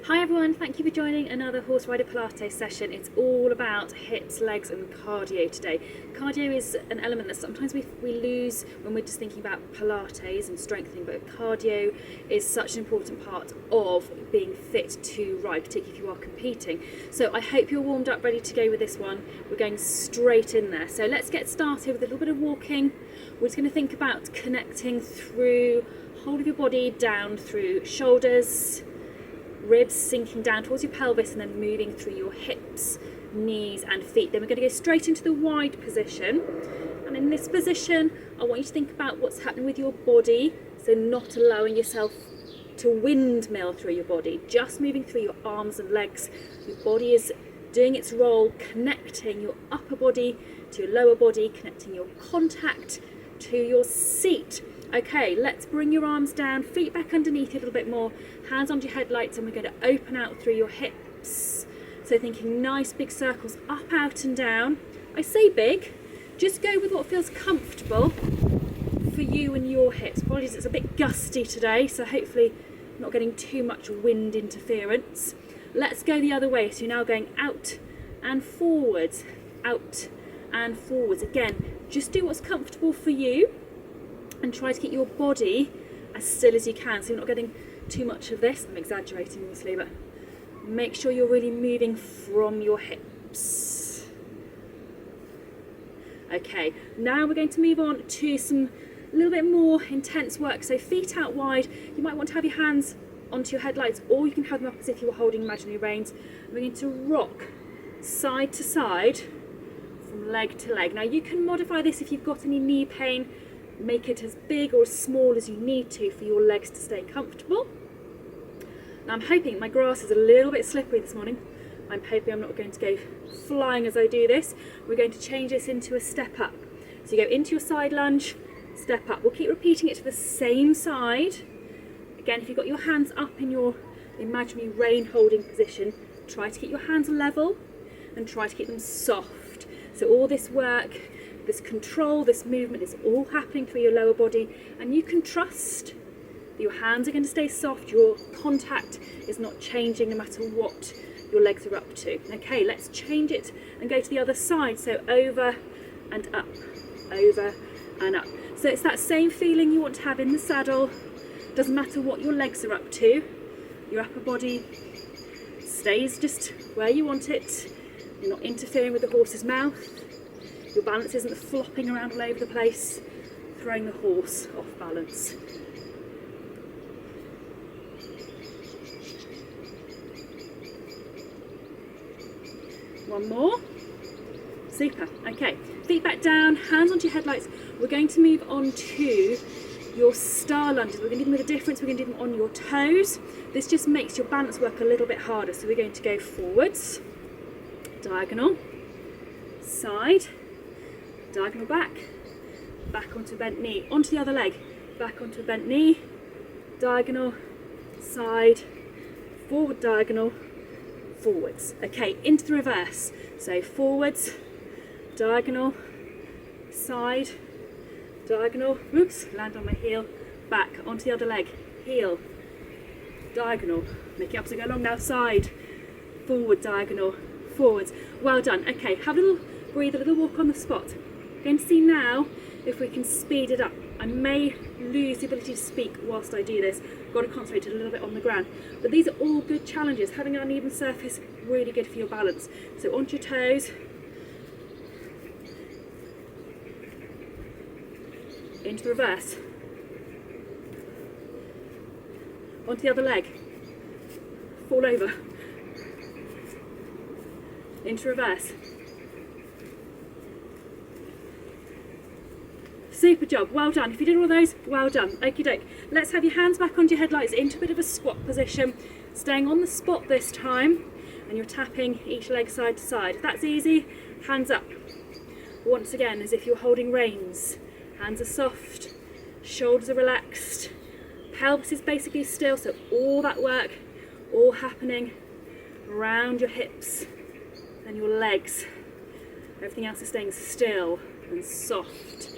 Hi everyone, thank you for joining another Horse Rider Pilates session. It's all about hips, legs and cardio today. Cardio is an element that sometimes we lose when we're just thinking about Pilates and strengthening, but cardio is such an important part of being fit to ride, particularly if you are competing. So I hope you're warmed up, ready to go with this one. We're going straight in there. So let's get started with a little bit of walking. We're just going to think about connecting through whole of your body down through shoulders, ribs sinking down towards your pelvis and then moving through your hips, knees and feet. Then we're going to go straight into the wide position, and in this position I want you to think about what's happening with your body, so not allowing yourself to windmill through your body, just moving through your arms and legs. Your body is doing its role, connecting your upper body to your lower body, connecting your contact to your seat. Okay, let's bring your arms down, feet back underneath you a little bit more, hands onto your headlights, and we're going to open out through your hips. So thinking nice big circles up, out and down. I say big, just go with what feels comfortable for you and your hips. Apologies, it's a bit gusty today, so hopefully not getting too much wind interference. Let's go the other way, so you're now going out and forwards, out and forwards. Again, just do what's comfortable for you, and try to keep your body as still as you can, so you're not getting too much of this. I'm exaggerating obviously, but make sure you're really moving from your hips. Okay, now we're going to move on to some a little bit more intense work. So feet out wide, you might want to have your hands onto your headlights, or you can have them up as if you were holding imaginary reins. We're going to rock side to side from leg to leg. Now you can modify this if you've got any knee pain. Make it as big or as small as you need to for your legs to stay comfortable. Now I'm hoping, my grass is a little bit slippery this morning. I'm hoping I'm not going to go flying as I do this. We're going to change this into a step up. So you go into your side lunge, step up. We'll keep repeating it to the same side. Again, if you've got your hands up in your imaginary rein holding position, try to keep your hands level and try to keep them soft. So all this work, this control, this movement is all happening through your lower body, and you can trust that your hands are going to stay soft, your contact is not changing no matter what your legs are up to. Okay, let's change it and go to the other side. So over and up, over and up. So it's that same feeling you want to have in the saddle. Doesn't matter what your legs are up to, your upper body stays just where you want it. You're not interfering with the horse's mouth. Your balance isn't flopping around all over the place, throwing the horse off balance. One more. Super. Okay, feet back down, hands onto your headlights. We're going to move on to your star lunges. We're going to do them with a difference. We're going to do them on your toes. This just makes your balance work a little bit harder. So we're going to go forwards, diagonal, side, diagonal back, back onto a bent knee, onto the other leg, back onto a bent knee, diagonal, side, forward diagonal, forwards. Okay, into the reverse. So forwards, diagonal, side, diagonal, oops, land on my heel, back onto the other leg, heel, diagonal, make it up as I go along now, side, forward, diagonal, forwards. Well done. Okay, have a little breathe, a little walk on the spot. We're going to see now if we can speed it up. I may lose the ability to speak whilst I do this. I've got to concentrate a little bit on the ground. But these are all good challenges. Having an uneven surface, really good for your balance. So onto your toes, into the reverse, onto the other leg, fall over, into reverse. Super job, well done. If you did all those, well done. Okie doke. Let's have your hands back onto your headlights into a bit of a squat position, staying on the spot this time, and you're tapping each leg side to side. If that's easy, hands up. Once again, as if you're holding reins. Hands are soft, shoulders are relaxed, pelvis is basically still, so all that work, all happening around your hips and your legs. Everything else is staying still and soft.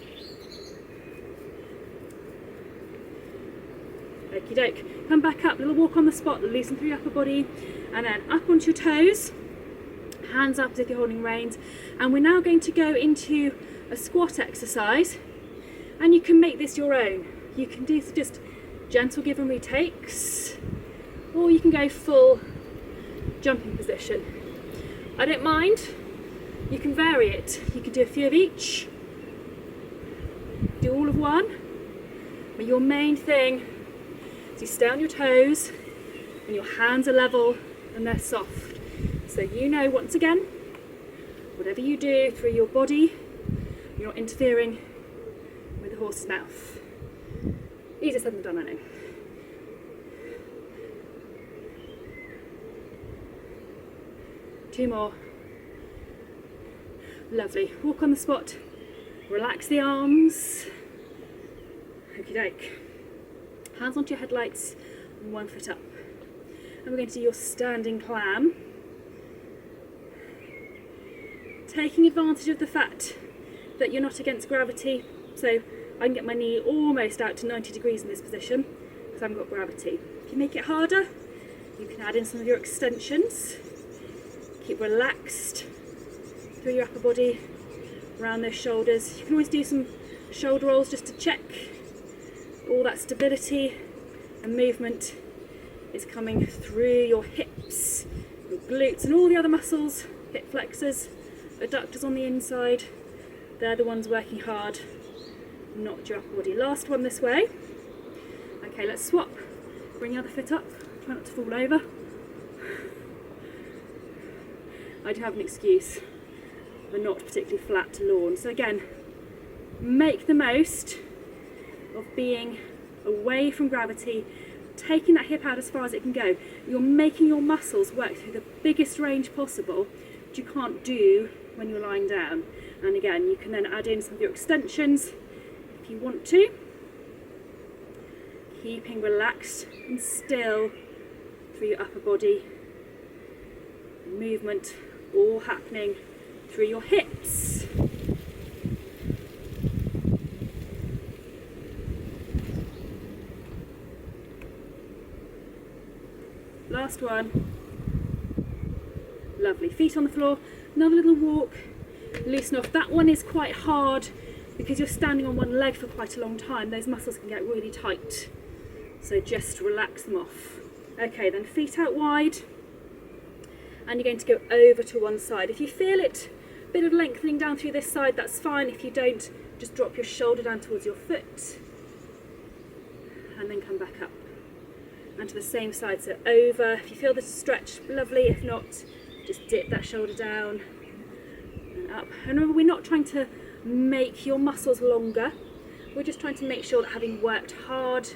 Okie doke. Come back up, little walk on the spot, loosen through your upper body, and then up onto your toes, hands up as if you're holding reins. And we're now going to go into a squat exercise, and you can make this your own. You can do just gentle give and retakes, or you can go full jumping position. I don't mind. You can vary it. You can do a few of each, do all of one, but your main thing is you stay on your toes and your hands are level and they're soft. So you know, once again, whatever you do through your body, you're not interfering with the horse's mouth. Easier said than done, I know. Two more. Lovely. Walk on the spot. Relax the arms. Okie doke. Hands onto your headlights and 1 foot up. And we're going to do your standing clam. Taking advantage of the fact that you're not against gravity, so I can get my knee almost out to 90 degrees in this position because I haven't got gravity. If you make it harder, you can add in some of your extensions. Keep relaxed through your upper body, around those shoulders. You can always do some shoulder rolls just to check all that stability and movement is coming through your hips, your glutes and all the other muscles, hip flexors, adductors on the inside. They're the ones working hard, not your upper body. Last one this way. Okay, let's swap. Bring the other foot up, try not to fall over. I do have an excuse. The not particularly flat lawn. So again, make the most of being away from gravity, taking that hip out as far as it can go. You're making your muscles work through the biggest range possible, which you can't do when you're lying down. And again, you can then add in some of your extensions if you want to. Keeping relaxed and still through your upper body. Movement all happening through your hips. Last one. Lovely. Feet on the floor. Another little walk. Loosen off. That one is quite hard because you're standing on one leg for quite a long time. Those muscles can get really tight. So just relax them off. Okay, then feet out wide. And you're going to go over to one side. If you feel it, a bit of lengthening down through this side, that's fine. If you don't, just drop your shoulder down towards your foot and then come back up. And to the same side, so over. If you feel the stretch, lovely. If not, just dip that shoulder down and up. And remember, we're not trying to make your muscles longer. We're just trying to make sure that having worked hard,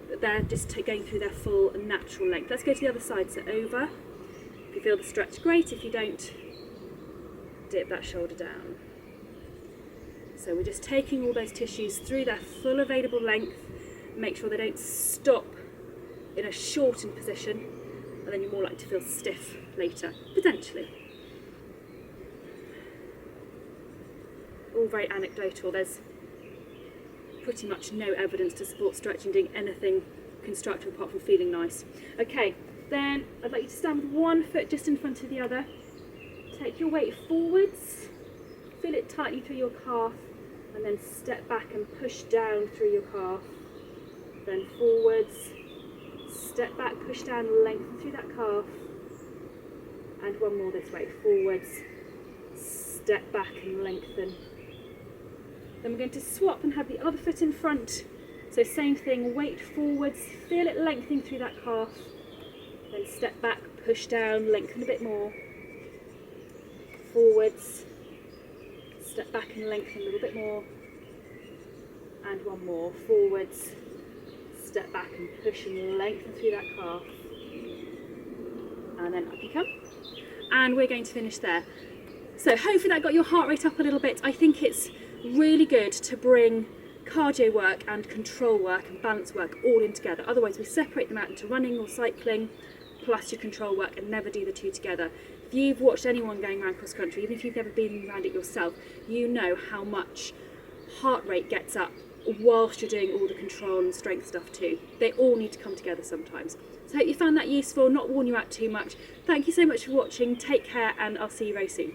that they're just going through their full and natural length. Let's go to the other side, so over. If you feel the stretch, great. If you don't, dip that shoulder down. So we're just taking all those tissues through their full available length. Make sure they don't stop in a shortened position, and then you're more likely to feel stiff later, potentially. All very anecdotal. There's pretty much no evidence to support stretching doing anything constructive apart from feeling nice. Okay. Then I'd like you to stand with one foot just in front of the other. Take your weight forwards, feel it tightly through your calf, and then step back and push down through your calf. Then forwards, step back, push down, lengthen through that calf. And one more this way, forwards, step back and lengthen. Then we're going to swap and have the other foot in front. So same thing, weight forwards, feel it lengthening through that calf. Then step back, push down, lengthen a bit more. Forwards, step back and lengthen a little bit more. And one more. Forwards, step back and push and lengthen through that calf. And then up you come. And we're going to finish there. So hopefully that got your heart rate up a little bit. I think it's really good to bring cardio work and control work and balance work all in together. Otherwise we separate them out into running or cycling plus your control work and never do the two together. If you've watched anyone going around cross country, even if you've never been around it yourself, you know how much heart rate gets up whilst you're doing all the control and strength stuff too. They all need to come together sometimes. So I hope you found that useful, not worn you out too much. Thank you so much for watching, take care, and I'll see you very soon.